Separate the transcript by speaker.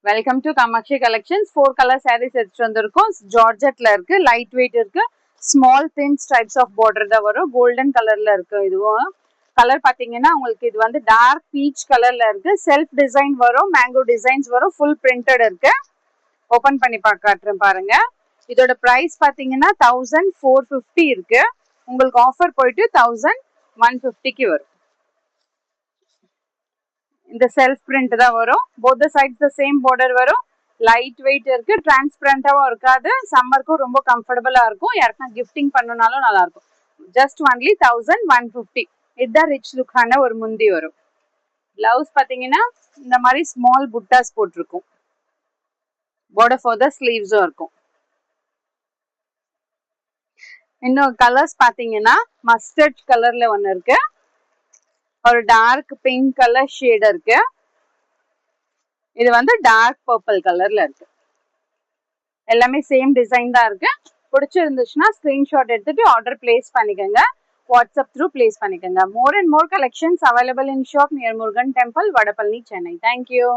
Speaker 1: Welcome to Kamakshi collections. 4 colour sarees எடுத்துட்டு வந்திருக்கோம். ஜார்ஜெட்ல இருக்கு, லைட் வெயிட் இருக்கு, small thin stripes of border தான் வரும். கோல்டன் கலர்ல இருக்கு. இதுவும் கலர் பாத்தீங்கன்னா உங்களுக்கு இது வந்து டார்க் பீச் கலர்ல இருக்கு. செல்ஃப் டிசைன் வரும், மேங்கோ டிசைன்ஸ் வரும், ஃபுல் பிரிண்டட் இருக்கு. ஓபன் பண்ணி காட்டுறேன் பாருங்க. இதோட பிரைஸ் பாத்தீங்கன்னா 1450 இருக்கு. உங்களுக்கு ஆஃபர் போயிட்டு 1150க்கு வரும். இந்த செல்ஃப் பிரிண்ட் தான் வரும். Both sides the same border வரும். லைட் வெயிட் இருக்கு, டிரான்ஸ்பரண்டாவும் இருக்காது. சம்மருக்கும் ரொம்ப கம்ஃபர்டபுளா இருக்கும். யாருக்கும் கிஃப்டிங் பண்ணனாலும் நல்லா இருக்கும். Just only 1150. இதுதான் ரிச் லுக்கான ஒரு முந்தி வரும். பிளவுஸ் பாத்தீங்கன்னா இந்த மாதிரி ஸ்மால் புட்டாஸ் போட்டிருக்கும். பார்டர் ஃபார் த ஸ்லீவ்ஸும் இருக்கும். இன்னும் கலர்ஸ் பாத்தீங்கன்னா மஸ்டர்ட் கலர்ல ஒன்னு இருக்கு, ஒரு டார்க் பிங்க் கலர் ஷேட் இருக்கு, இது வந்து டார்க் பர்பிள் கலர்ல இருக்கு. எல்லாமே சேம் டிசைன் தான் இருக்கு. பிடிச்சிருந்துச்சுன்னா ஸ்கிரீன்ஷாட் எடுத்துட்டு ஆர்டர் பிளேஸ் பண்ணிக்கோங்க. வாட்ஸ்அப் த்ரூ பிளேஸ் பண்ணிக்கோங்க. More and more collections available in shop near Murugan Temple, Vadapalli, Chennai. Thank you.